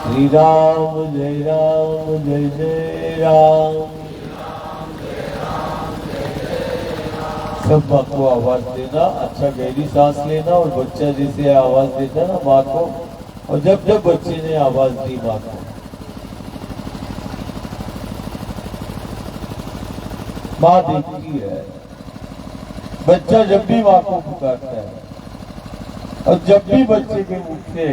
श्री राम जय जय राम। सब माँ को आवाज देना, अच्छा गहरी सांस लेना और बच्चा जैसे आवाज देता ना माँ को, और जब जब बच्चे ने आवाज दी माँ को, माँ देखती है। बच्चा जब भी माँ को पुकारता है और जब भी बच्चे के मुख से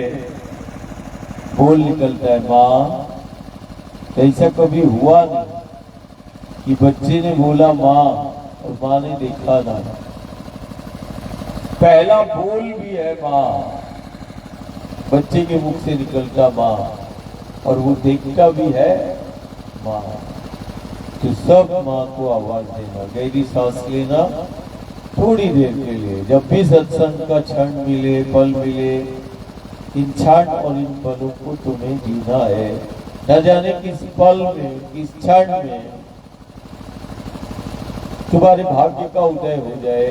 बोल निकलता है माँ, ऐसा कभी हुआ नहीं कि बच्चे ने बोला माँ और माँ ने देखा ना। पहला बोल भी है माँ, बच्चे के मुख से निकलता माँ, और वो देखता भी है माँ। तो सब माँ को आवाज देना, गहरी सांस लेना थोड़ी देर के लिए। जब भी सत्संग का क्षण मिले, पल मिले, इन क्षण और इन पलों को तुम्हें जीना है। न जाने किस पल में, किस क्षण में तुम्हारे भाग्य का उदय हो जाए।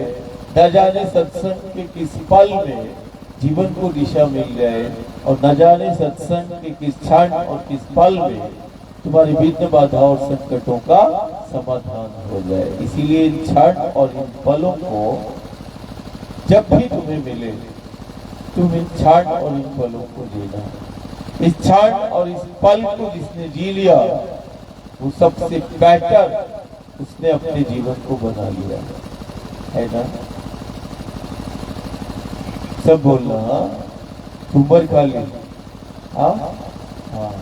न जाने सत्संग के किस पल में जीवन को दिशा मिल जाए, और न जाने सत्संग के किस क्षण और किस पल में तुम्हारी विघ्न बाधा और संकटों का समाधान हो जाए। इसीलिए इन क्षण और इन पलों को जब भी तुम्हें मिले, तुम इन क्षण और इन पलों को जीना। इस क्षण और इस पल को जिसने जी लिया, वो सबसे बेटर उसने अपने जीवन को बना लिया है ना। सब बोलना, ऊपर खा ली। हाँ हाँ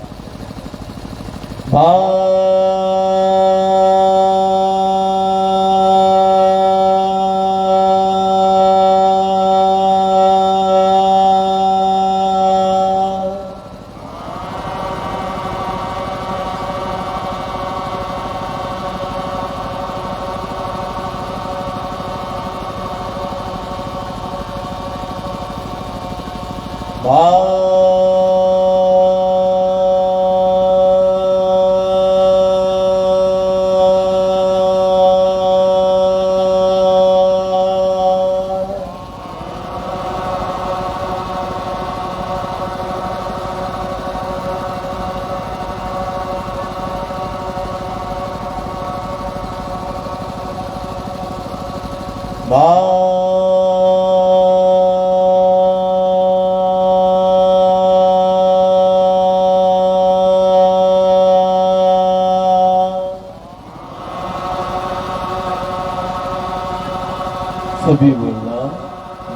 सभी बोलना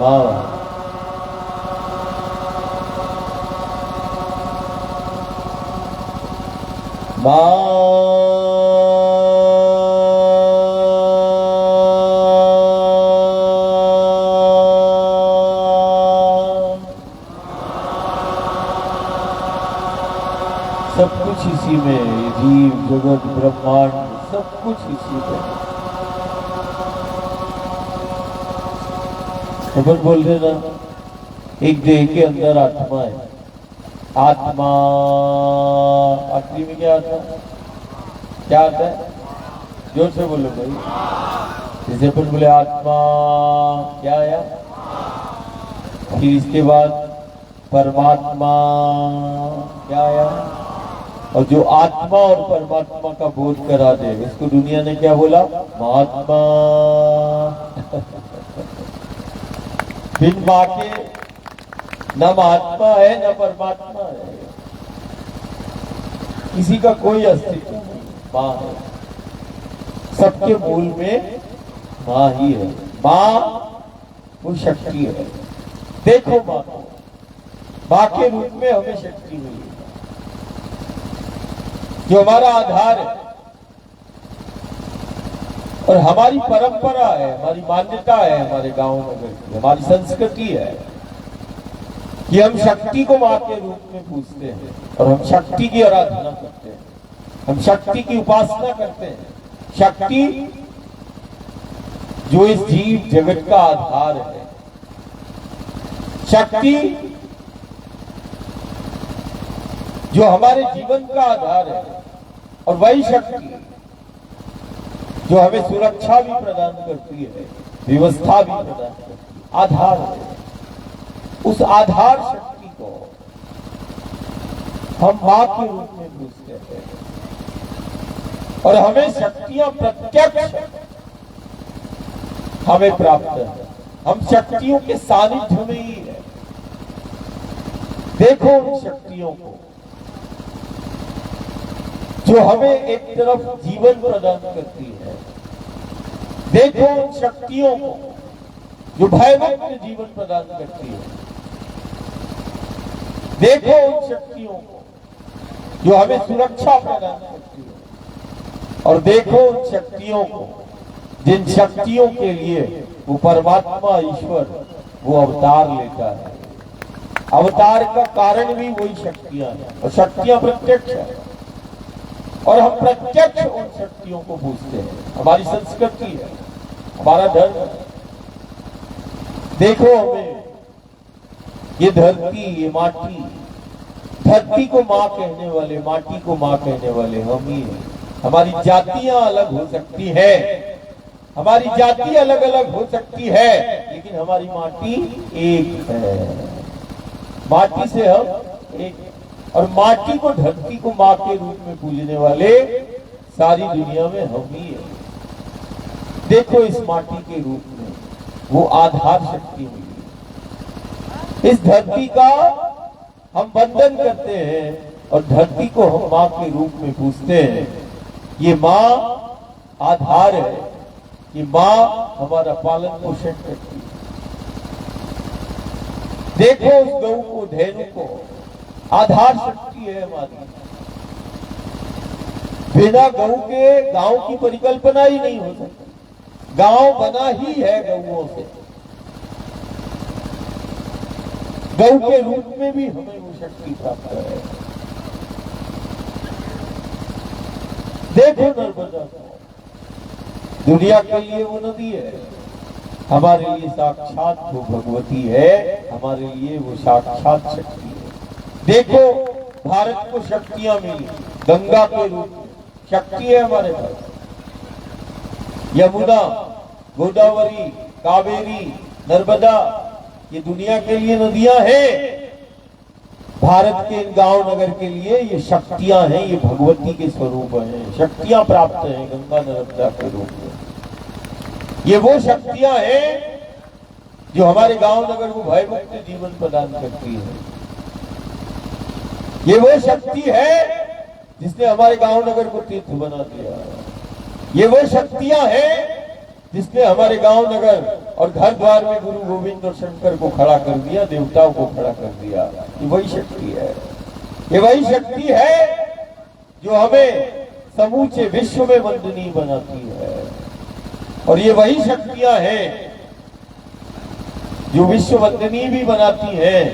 माँ। सब कुछ इसी में, जीव जगत ब्रह्मांड सब कुछ इसी में। खबर बोल रहे ना, एक देह के अंदर आत्मा है। आत्मा आखिरी में क्या आता है? क्या आता है? जोर से बोलो भाई। जैसे अपन बोले आत्मा, क्या आया? फिर इसके बाद परमात्मा, क्या आया? और जो आत्मा और परमात्मा का बोध करा दे, इसको दुनिया ने क्या बोला? महात्मा। बिन मां के न महात्मा है न परमात्मा है, किसी का कोई अस्तित्व नहीं। मां है, सबके मूल में मां ही है। मां वो शक्ति है। देखो मां को, मां के रूप में हमें शक्ति मिली, जो हमारा आधार है और हमारी परंपरा है, हमारी मान्यता है, हमारे गांव नगर की हमारी संस्कृति है कि हम शक्ति को मां के रूप में पूजते हैं और हम शक्ति की आराधना करते हैं, हम शक्ति की उपासना करते हैं। शक्ति जो इस जीव जगत का आधार है, शक्ति जो हमारे जीवन का आधार है, और वही शक्ति जो हमें सुरक्षा भी प्रदान करती है, व्यवस्था भी प्रदान करती है, आधार है। उस आधार शक्ति को हम मां के रूप में पूजते हैं और हमें शक्तियां प्रत्यक्ष हमें प्राप्त है। हम शक्तियों के सानिध्य में ही है। देखो उन शक्तियों को जो हमें एक तरफ जीवन प्रदान करती है। देखो उन शक्तियों को जो भयमुक्त जीवन प्रदान करती है। देखो उन शक्तियों को जो हमें सुरक्षा प्रदान करती है और देखो उन शक्तियों को जिन शक्तियों के लिए वो परमात्मा ईश्वर वो अवतार लेता है। अवतार का कारण भी वही शक्तियां हैं और शक्तियां प्रत्यक्ष है और हम प्रत्यक्ष उन शक्तियों को पूजते हैं। हमारी संस्कृति है, हमारा धर्म है। देखो हमें ये धरती, ये माटी, धरती को मां कहने वाले, माटी को मां कहने वाले हम ही हैं। हमारी जातियां अलग हो सकती है, हमारी जाति अलग अलग हो सकती है, लेकिन हमारी माटी एक है। माटी से हम एक, और माटी को, धरती को मां के रूप में पूजने वाले सारी दुनिया में हम ही हैं। देखो इस माटी के रूप में वो आधार शक्ति मिली। इस धरती का हम वंदन करते हैं और धरती को हम मां के रूप में पूजते हैं। ये मां आधार है, ये मां हमारा पालन पोषण करती है। देखो उस गऊ को, धेनु को, आधार शक्ति है हमारी। बिना गऊ के गांव की परिकल्पना ही नहीं हो सकती। गांव बना ही है गऊओं से। गऊ के रूप में भी हमें वो शक्ति प्राप्त है। देखो नर्मदा को, दुनिया के लिए वो नदी है, हमारे लिए साक्षात वो भगवती है, हमारे लिए वो साक्षात शक्ति है। देखो भारत को शक्तियां मिली गंगा के रूप में, शक्ति है हमारे पास। यमुना, गोदावरी, कावेरी, नर्मदा, ये दुनिया के लिए नदियां हैं। भारत के इन गांव नगर के लिए ये शक्तियां हैं, ये भगवती के स्वरूप हैं। शक्तियां प्राप्त हैं गंगा नर्मदा के रूप में। ये वो शक्तियां हैं जो हमारे गांव नगर को भयमुक्त जीवन प्रदान करती है। ये वो शक्ति है जिसने हमारे गांव नगर को तीर्थ बना दिया। ये वो शक्तियां हैं जिसने हमारे गांव नगर और घर द्वार में गुरु गोविंद और शंकर को खड़ा कर दिया, देवताओं को खड़ा कर दिया। ये वही शक्ति है। ये वही शक्ति है जो हमें समूचे विश्व में वंदनीय बनाती है। और ये वही शक्तियां हैं जो विश्व वंदनीय भी बनाती हैं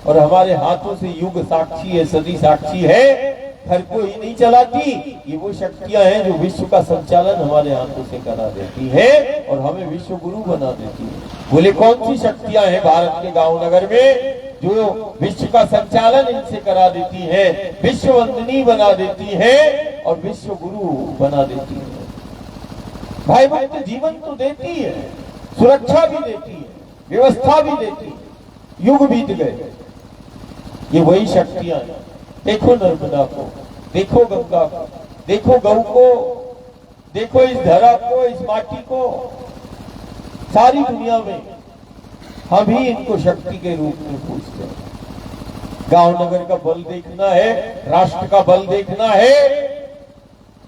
और हमारे हाथों से युग साक्षी है, सदी साक्षी है, घर को ही नहीं चलाती। ये वो शक्तियां हैं जो विश्व का संचालन हमारे हाथों से करा देती है और हमें विश्व गुरु बना देती है। बोले कौन सी शक्तियां हैं भारत के गांव नगर में जो विश्व का संचालन इनसे करा देती है, विश्व वंदनीय बना देती है और विश्व गुरु बना देती है। भाई मुक्त जीवन तो देती है, सुरक्षा भी देती है, व्यवस्था भी देती है। युग बीत गए, ये वही शक्तियां हैं। देखो नर्मदा को, देखो गंगा को, देखो गऊ को, देखो इस धरा को, इस माटी को। सारी दुनिया में हम ही इनको शक्ति के रूप में पूजते हैं। गांव नगर का बल देखना है, राष्ट्र का बल देखना है,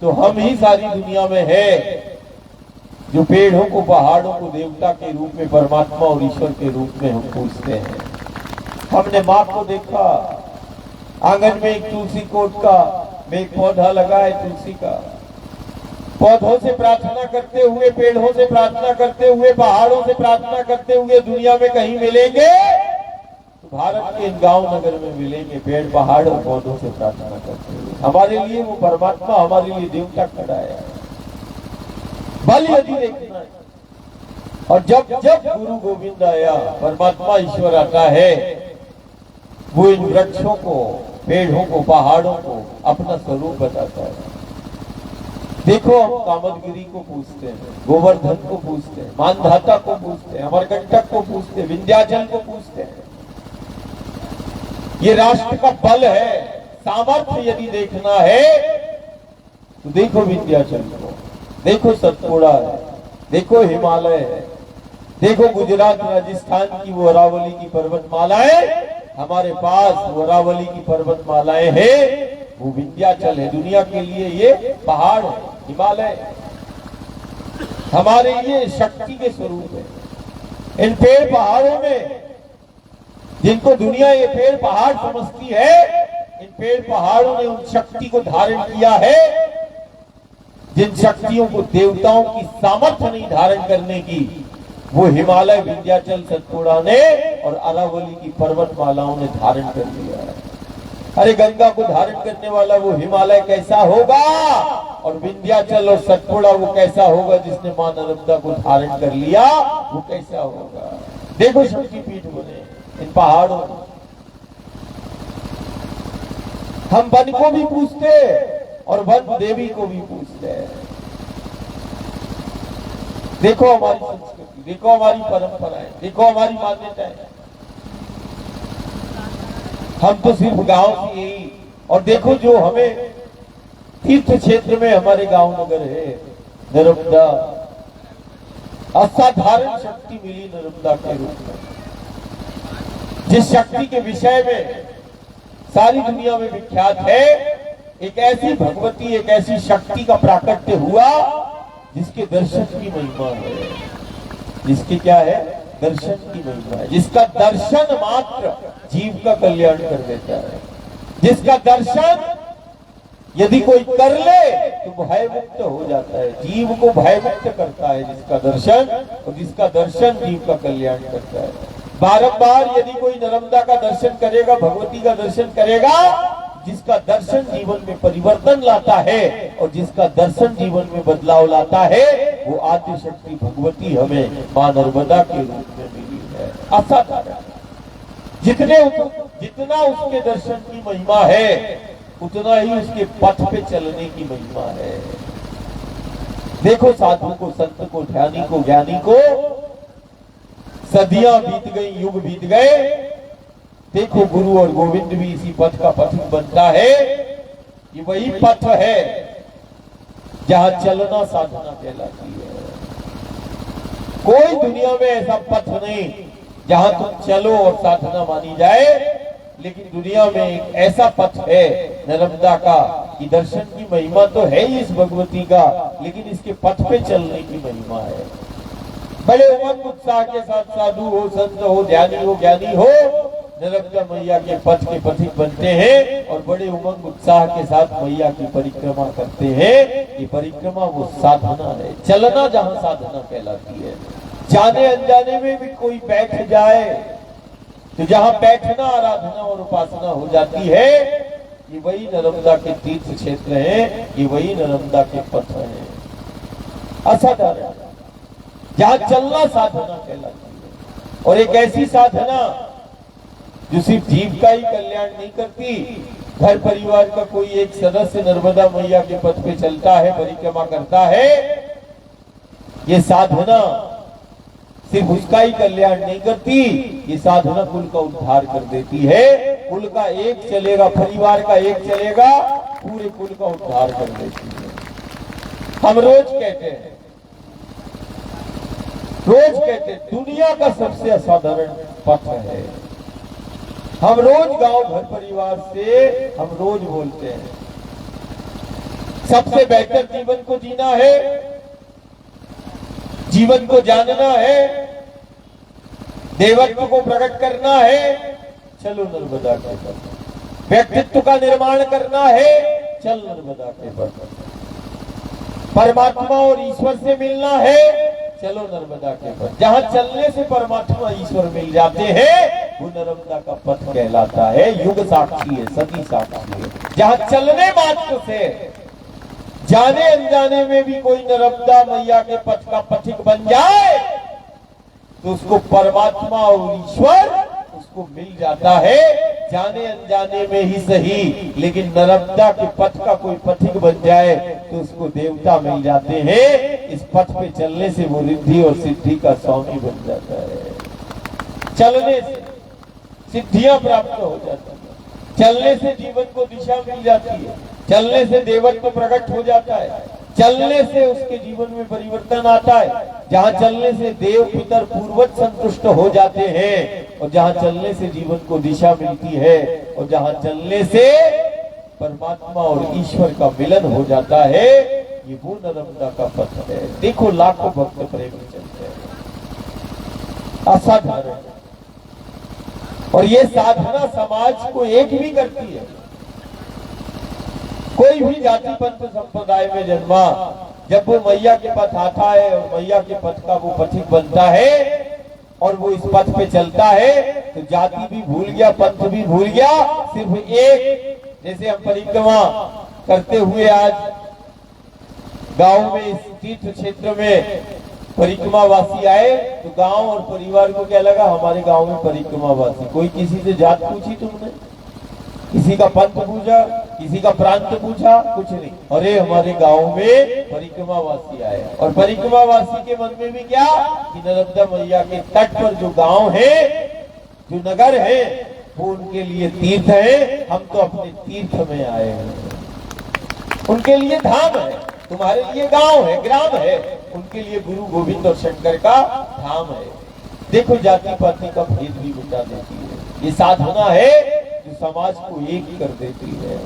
तो हम ही सारी दुनिया में है जो पेड़ों को, पहाड़ों को देवता के रूप में, परमात्मा और ईश्वर के रूप में हम पूजते हैं। हमने माँ को देखा, आंगन में एक तुलसी कोट का में एक पौधा लगा है तुलसी का। पौधों से प्रार्थना करते हुए, पेड़ों से प्रार्थना करते हुए, पहाड़ों से प्रार्थना करते हुए दुनिया में कहीं मिलेंगे तो भारत के इन गांव नगर में मिलेंगे। पेड़, पहाड़ और पौधों से प्रार्थना करते हुए हमारे लिए वो परमात्मा, हमारे लिए देवता खड़ा है। बल यदि देखना है, और जब जब गुरु गोविंद आया, परमात्मा ईश्वर आता है, वो इन वृक्षों को, पेड़ों को, पहाड़ों को अपना स्वरूप बताता है। देखो हम कामदगिरी को पूछते हैं, गोवर्धन को पूछते हैं, मानधाता को पूछते हैं, अमरकंटक को पूछते हैं, विंध्याचल को पूछते हैं। ये राष्ट्र का बल है, सामर्थ्य यदि देखना है तो देखो विंध्याचल को, देखो सतपुड़ा है, देखो हिमालय है, देखो गुजरात राजस्थान की वो अरावली की पर्वतमालाएं, हमारे पास वो अरावली की पर्वतमालाएं हैं, वो विंध्याचल है। दुनिया के लिए ये पहाड़ है, हिमालय हमारे लिए शक्ति के स्वरूप है। इन पेड़ पहाड़ों में, जिनको दुनिया ये पेड़ पहाड़ समझती है, इन पेड़ पहाड़ों ने उन शक्ति को धारण किया है जिन शक्तियों को देवताओं की सामर्थ्य नहीं धारण करने की, वो हिमालय, विंध्याचल, सतपुड़ा ने और अरावली की पर्वतमालाओं ने धारण कर लिया है। अरे गंगा को धारण करने वाला वो हिमालय कैसा होगा, और विंध्याचल और सतपुड़ा वो कैसा होगा जिसने मां नर्मदा को धारण कर लिया, वो कैसा होगा। देखो शक्तिपीठ बने इन पहाड़ों। हम वन को भी पूछते और वन देवी को भी पूछते हैं। देखो हमारी संस्कृति, देखो हमारी परंपराएं, देखो हमारी मान्यताएं। हम तो सिर्फ गांव की यही, और देखो जो हमें तीर्थ क्षेत्र में हमारे गांव नगर है, नर्मदा, असाधारण शक्ति मिली नर्मदा के रूप में, जिस शक्ति के विषय में सारी दुनिया में विख्यात है। एक ऐसी भगवती, एक ऐसी शक्ति का प्राकट्य हुआ जिसके दर्शन की महिमा है, जिसके क्या है, दर्शन की महिमा है, जिसका दर्शन मात्र जीव का कल्याण कर देता है, जिसका दर्शन यदि कोई कर ले तो भय मुक्त हो जाता है, जीव को भय मुक्त करता है जिसका दर्शन, और जिसका दर्शन जीव का कल्याण करता है। बारंबार यदि कोई नर्मदा का दर्शन करेगा, भगवती का दर्शन करेगा, जिसका दर्शन जीवन में परिवर्तन लाता है और जिसका दर्शन जीवन में बदलाव लाता है, वो आद्य शक्ति भगवती हमें मां नर्मदा के रूप में मिली है। असाधारण, जितना उसके दर्शन की महिमा है, उतना ही उसके पथ पे चलने की महिमा है। देखो साधु को, संत को, ध्यानी को, ज्ञानी को, सदियां बीत गई, युग बीत गए, देखो गुरु और गोविंद भी इसी पथ का पथिक बनता है। ये वही पथ है जहां चलना साधना कहलाती है। कोई दुनिया में ऐसा पथ नहीं जहां तुम चलो और साधना मानी जाए, लेकिन दुनिया में एक ऐसा पथ है नर्मदा का कि दर्शन की महिमा तो है ही इस भगवती का, लेकिन इसके पथ पे चलने की महिमा है। बड़े उमंग उत्साह के साथ साधु हो, संत हो, ध्यानी हो, ज्ञानी हो, नर्मदा मैया के पथ के पथिक बनते हैं और बड़े उमंग उत्साह के साथ मैया की परिक्रमा करते हैं। ये परिक्रमा वो साधना है, चलना जहां साधना कहलाती है। जाने अनजाने में भी कोई बैठ जाए तो जहां बैठना आराधना और उपासना हो जाती है, ये वही नर्मदा के तीर्थ क्षेत्र है, ये वही नर्मदा के पथ है। असाधारण, जहां चलना साधना कहलाती है। और एक ऐसी साधना जो सिर्फ जीव का ही कल्याण नहीं करती, घर परिवार का कोई एक सदस्य नर्मदा मैया के पथ पे चलता है, परिक्रमा करता है, ये साधना सिर्फ उसका ही कल्याण नहीं करती, ये साधना कुल का उद्धार कर देती है। कुल का एक चलेगा, परिवार का एक चलेगा, पूरे कुल का उद्धार कर देती है। हम रोज कहते हैं, दुनिया का सबसे असाधारण पथ है। हम रोज गांव घर परिवार से हम रोज बोलते हैं, सबसे बेहतर जीवन को जीना है, जीवन को जानना है, देवत्व को प्रकट करना है, चलो नर्मदा के पथ। व्यक्तित्व का निर्माण करना है, चल नर्मदा के पथ। परमात्मा और ईश्वर से मिलना है, चलो नर्मदा के पथ। जहां चलने से परमात्मा ईश्वर मिल जाते हैं, वो नर्मदा का पथ कहलाता है। युग साक्षी है, सदी साक्षी है। जहां चलने मात्र से, जाने अनजाने में भी कोई नर्मदा मैया के पथ का पथिक बन जाए, तो उसको परमात्मा और ईश्वर उसको मिल जाता है। जाने अनजाने में ही सही, लेकिन नर्मदा के पथ का कोई पथिक बन जाए तो उसको देवता मिल जाते हैं। इस पथ पे चलने से वो रिद्धि और सिद्धि का स्वामी बन जाता है। चलने से सिद्धियां प्राप्त हो जाती है, चलने से जीवन को दिशा मिल जाती है, चलने से देवत्व प्रकट हो जाता है, चलने से उसके जीवन में परिवर्तन आता है। जहाँ चलने से देव पितर पूर्वज संतुष्ट हो जाते हैं, और जहाँ चलने से जीवन को दिशा मिलती है, और जहाँ चलने से परमात्मा और ईश्वर का मिलन हो जाता है, ये वो नर्मदा का पथ है। देखो लाखों भक्त प्रेमी चलते हैं, असाधारण। और ये साधना समाज को एक भी करती है। कोई भी जाति पंथ संप्रदाय में जन्मा, जब वो मैया के पथ आता है और मैया के पथ का वो पथिक बनता है और वो इस पथ पे चलता है, तो जाति भी भूल गया, पंथ भी भूल गया। सिर्फ एक, जैसे हम परिक्रमा करते हुए आज गांव में, इस तीर्थ क्षेत्र में परिक्रमावासी आए, तो गांव और परिवार को क्या लगा, हमारे गांव में परिक्रमावासी। कोई किसी से जात पूछी तुमने, किसी का पंथ पूछा, किसी का प्रांत पूछा, कुछ नहीं। अरे हमारे गांव में परिक्रमावासी आए। और परिक्रमावासी के मन में भी क्या कि नर्मदा मैया के तट पर जो गांव है, जो नगर है, वो उनके लिए तीर्थ है। हम तो अपने तीर्थ में आए हैं, उनके लिए धाम है। तुम्हारे लिए गांव है, ग्राम है, उनके लिए गुरु गोविंद और शंकर का धाम है। देखो जाति पाति का भेद भी मिटा देती है। ये साधना है जो समाज को एक कर देती है।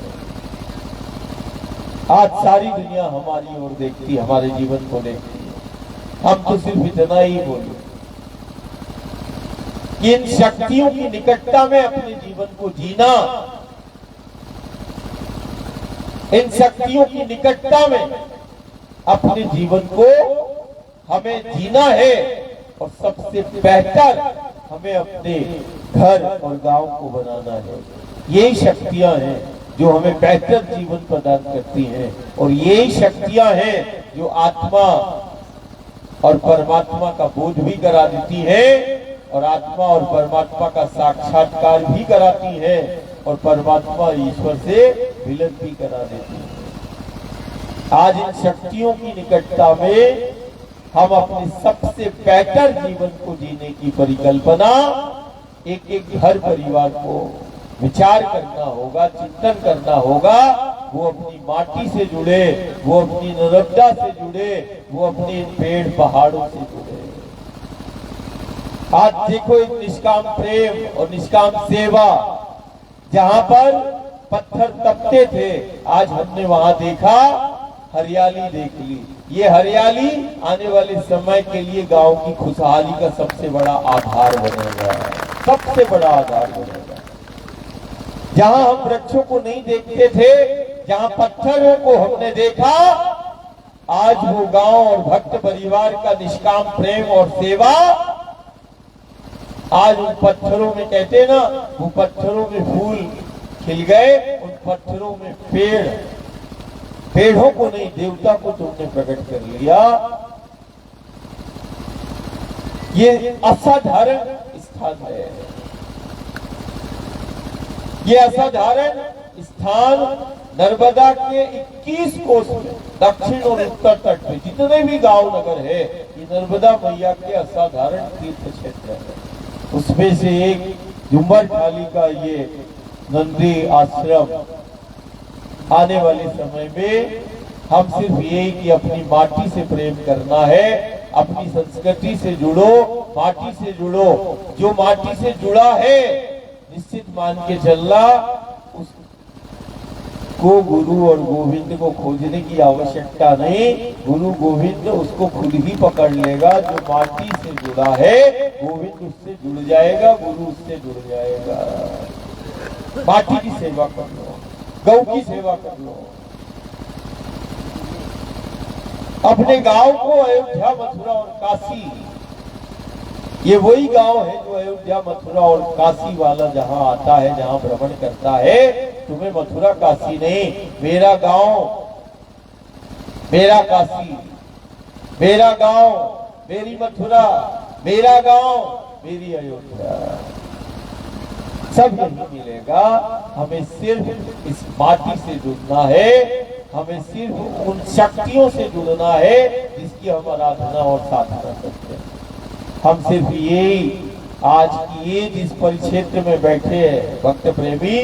आज सारी दुनिया हमारी ओर देखती, हमारे जीवन को देखती है। हम तो सिर्फ इतना ही बोले कि इन शक्तियों की निकटता में अपने जीवन को जीना, इन शक्तियों की निकटता में अपने जीवन को हमें जीना है। और सबसे बेहतर हमें अपने घर और गांव को बनाना है। यही शक्तियां हैं जो हमें बेहतर जीवन प्रदान करती हैं, और यही शक्तियां हैं जो आत्मा और परमात्मा का बोध भी करा देती हैं, और आत्मा और परमात्मा का साक्षात्कार भी कराती हैं, और परमात्मा ईश्वर से मिलन भी करा देती है। आज इन शक्तियों की निकटता में हम अपने सबसे बेहतर जीवन को जीने की परिकल्पना एक एक घर परिवार को विचार करना होगा, चिंतन करना होगा। वो अपनी माटी से जुड़े, वो अपनी नर्मदा से जुड़े, वो अपने पेड़ पहाड़ों से जुड़े। आज देखो एक निष्काम प्रेम और निष्काम सेवा, जहां पर पत्थर तपते थे, आज हमने वहां देखा हरियाली देख ली। ये हरियाली आने वाले समय के लिए गांव की खुशहाली का सबसे बड़ा आधार बनेगा, सबसे बड़ा आधार बनेगा। जहां हम वृक्षों को नहीं देखते थे, जहां पत्थरों को हमने देखा, आज वो गांव और भक्त परिवार का निष्काम प्रेम और सेवा, आज उन पत्थरों में, कहते ना, वो पत्थरों में फूल खिल गए, उन पत्थरों में पेड़ों को नहीं, देवता को तुमने प्रकट कर लिया। ये असाधारण स्थान है। ये असाधारण स्थान नर्मदा के 21 कोस में, दक्षिण और उत्तर तट पे जितने भी गांव नगर है, ये नर्मदा मैया के असाधारण तीर्थ क्षेत्र है। उसमें से एक झुम्बर थाली का ये नंदी आश्रम, आने वाले समय में हम सिर्फ यही कि अपनी माटी से प्रेम करना है, अपनी संस्कृति से जुड़ो, माटी से जुड़ो। जो माटी से जुड़ा है, निश्चित मान के चलना, उसको गुरु और गोविंद को खोजने की आवश्यकता नहीं। गुरु गोविंद उसको खुद ही पकड़ लेगा। जो माटी से जुड़ा है, गोविंद उससे जुड़ जाएगा, गुरु उससे जुड़ जाएगा। माटी की सेवा कर लो, गौ की सेवा कर लो। अपने गांव को अयोध्या, मथुरा और काशी, ये वही गांव है जो अयोध्या, मथुरा और काशी वाला जहां आता है, जहां भ्रमण करता है। तुम्हें मथुरा काशी नहीं, मेरा गांव, मेरा काशी, मेरा गांव, मेरी मथुरा, मेरा गांव, मेरी अयोध्या, सब यही मिलेगा। हमें सिर्फ इस माटी से जुड़ना है, हमें सिर्फ उन शक्तियों से जुड़ना है जिसकी हम आराधना और साधना करते हैं। हम सिर्फ यही आज की ये जिस परिक्षेत्र में बैठे हैं भक्त प्रेमी,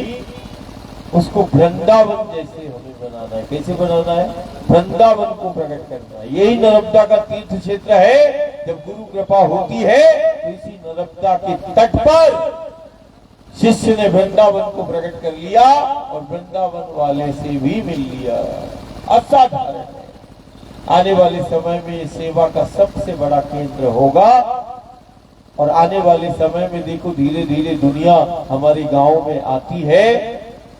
उसको वृंदावन जैसे हमें बनाना है। कैसे बनाना है? वृंदावन को प्रकट करना है। यही नर्मदा का तीर्थ क्षेत्र है। जब गुरु कृपा होती है तो इसी नर्मदा के तट पर शिष्य ने वृंदावन को प्रकट कर लिया और वृंदावन वाले से भी मिल लिया। असाधारण है। आने वाले समय में ये सेवा का सबसे बड़ा केंद्र होगा। और आने वाले समय में देखो धीरे धीरे दुनिया हमारे गांव में आती है।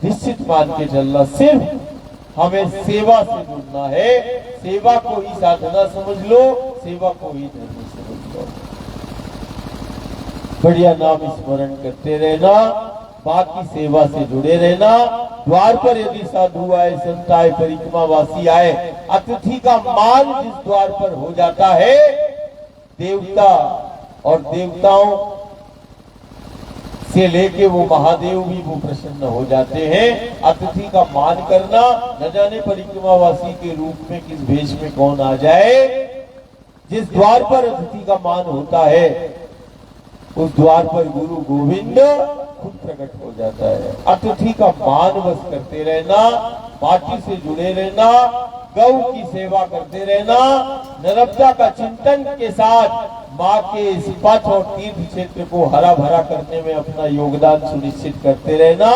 निश्चित मान के चलना, सिर्फ हमें सेवा से जुड़ना है। सेवा को ही साधना समझ लो, सेवा को ही धर्म समझ लो। बढ़िया नाम स्मरण करते रहना, बाकी सेवा से जुड़े रहना। द्वार पर यदि साधु आए, संत आए, परिक्रमा वासी आए, अतिथि का मान जिस द्वार पर हो जाता है, देवता और देवताओं से लेके वो महादेव भी वो प्रसन्न हो जाते हैं। अतिथि का मान करना, न जाने परिक्रमा वासी के रूप में किस भेष में कौन आ जाए। जिस द्वार पर अतिथि का मान होता है उस द्वार पर गुरु गोविंद खुद प्रकट हो जाता है। अतिथि का मान बस करते रहना, पार्टी से जुड़े रहना, गौ की सेवा करते रहना, नर्मदा का चिंतन के साथ माँ के इस पथ और तीर्थ क्षेत्र को हरा भरा करने में अपना योगदान सुनिश्चित करते रहना।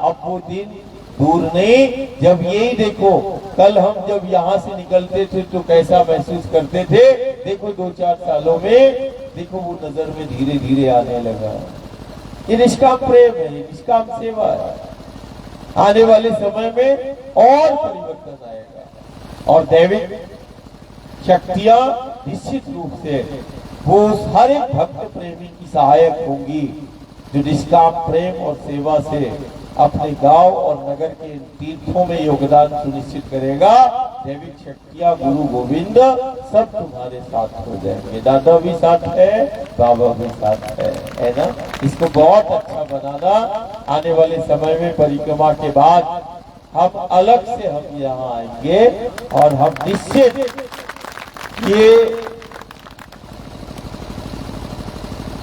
अब वो दिन दूर नहीं जब यही देखो, कल हम जब यहाँ से निकलते थे तो कैसा महसूस करते थे। देखो 2-4 सालों में देखो वो नजर में धीरे धीरे आने लगा। ये निष्काम प्रेम है, ये निष्काम सेवा है। आने वाले समय में और परिवर्तन आएगा और दैविक शक्तियां निश्चित रूप से वो हर एक भक्त प्रेमी की सहायक होंगी जो निष्काम प्रेम और सेवा से अपने गांव और नगर के तीर्थों में योगदान सुनिश्चित करेगा। दैविक शक्तियां, गुरु गोविंद सब तुम्हारे साथ हो जाएंगे। दादा भी साथ है, बाबा भी साथ है ना। इसको बहुत अच्छा बनाना। आने वाले समय में परिक्रमा के बाद हम अलग से हम यहाँ आएंगे और हम निश्चित ये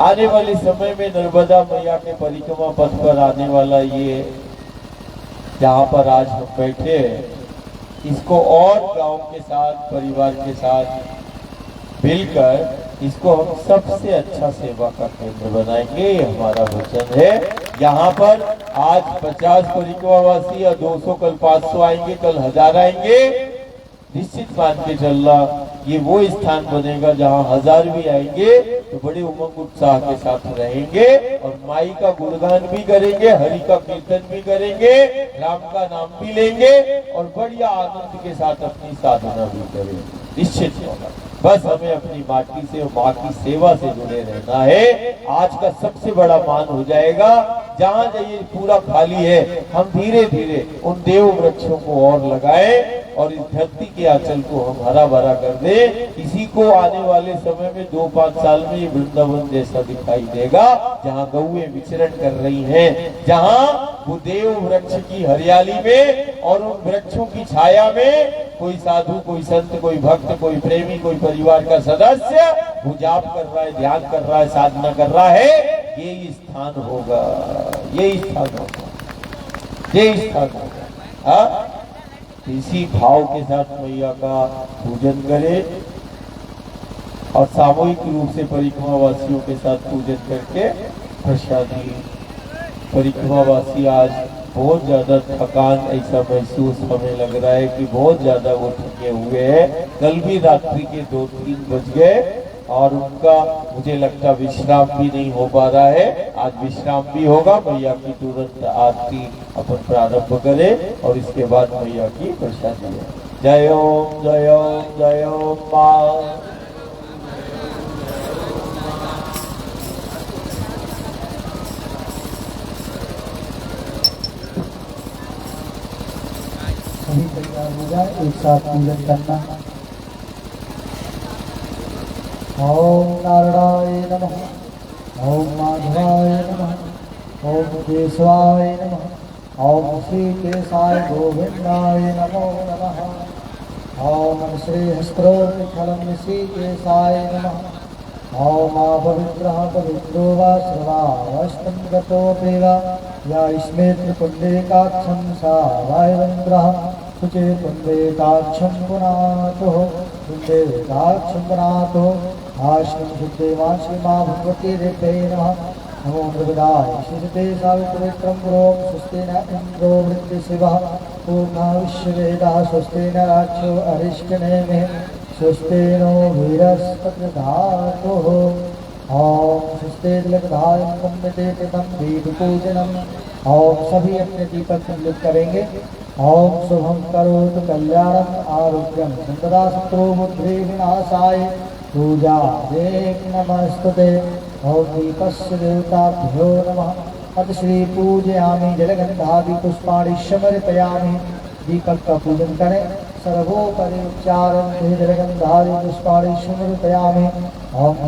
आने वाले समय में नर्मदा मैया के परिक्रमा पथ पर आने वाला ये जहाँ पर आज हम बैठे, इसको और गांव के साथ, परिवार के साथ मिलकर इसको हम सबसे अच्छा सेवा का केंद्र बनाएंगे। ये हमारा वचन है। यहाँ पर आज 50 परिक्रमावासी या 200, कल 500 आएंगे, कल 1000 आएंगे। निश्चित मान के चलना ये वो स्थान बनेगा जहाँ 1000 भी आएंगे तो बड़े उमंग उत्साह के साथ रहेंगे और माई का गुणगान भी करेंगे, हरि का कीर्तन भी करेंगे, राम का नाम भी लेंगे और बढ़िया आनंद के साथ अपनी साधना भी करेंगे। निश्चित होगा। बस हमें अपनी माटी से और माँ की सेवा से जुड़े रहना है। आज का सबसे बड़ा मान हो जाएगा। जहाँ जाइए पूरा खाली है, हम धीरे धीरे उन देव वृक्षों को और लगाएं और इस धरती के आंचल को हम हरा भरा कर दे। इसी को आने वाले समय में 2-5 साल में ये वृंदावन जैसा दिखाई देगा, जहाँ गौएं विचरण कर रही हैं, जहाँ वो देव वृक्ष की हरियाली में और उन वृक्षों की छाया में कोई साधु, कोई संत, कोई भक्त, कोई प्रेमी, कोई परिवार का सदस्य वो जाप कर रहा है, ध्यान कर रहा है, साधना कर रहा है। यही स्थान होगा, यही स्थान होगा, यही स्थान होगा। हाँ, इसी भाव के साथ मैया का पूजन करें और सामूहिक रूप से परिक्रमा वासियों के साथ पूजन करके प्रसादी। परिक्रमा वासी आज बहुत ज्यादा थकान ऐसा महसूस हमें लग रहा है कि बहुत ज्यादा वो थके हुए हैं। कल भी रात्रि के 2-3 बज गए और उनका मुझे लगता विश्राम भी नहीं हो पा रहा है। आज विश्राम भी होगा। मैया की तुरंत आरती अपन प्रारंभ करें और इसके बाद मैया की प्रसादी है। जय ओम, जय ओम, जय ओम मां। सभी तैयार हो जाए, एक साथ पूजन करना। ओम नारायणाय नमः, ओम माधवाय नमः, ओम केशवाय नमः, ओम श्री केशाय गोविंदाय नमो नमः, ओम श्री हस्त्रोत्खलं श्री केशाय नमः, ओम अपवित्रः पवित्रो वा सर्वावस्थं गतोऽपि वा या स्मेत्र पुण्डेकाक्षं सा वायुरन्द्रः शुचे पुण्डेकाक्षं पुनातो पुण्डेकाक्षं पुनातो आश्रम शुद्धे मा श्रीमा भगवती देव्यै नमः। नमो मृगदाय श्रीते सावित्रित्रं पुरों स्वस्तेन इन्द्रो वृत्तिशिवः पूर्णा विश्ववेदाः स्वस्तेन राक्षो अरिष्टनेमिः स्वस्तेनो वीरस्पतिर्धातुः। ओम स्वस्ते तिलकधारं वन्दते कृतं दीपपूजनम्। ओम सभी अपने दीपक प्रज्वलित करेंगे। ओम शुभं करोतु कल्याणं आरोग्यं संपदा शत्रुबुद्धि विनाशाय पूजा देव नमस्तुते। ओम दीपस्य देवताभ्यो नमः। अथ श्री पूजयामि जलगंधादि पुष्पाणि समर्पयामि। दीपक का पूजन करें। सर्वोपरि उपचारं जलगंधादि पुष्पाणि समर्पयामि। ओम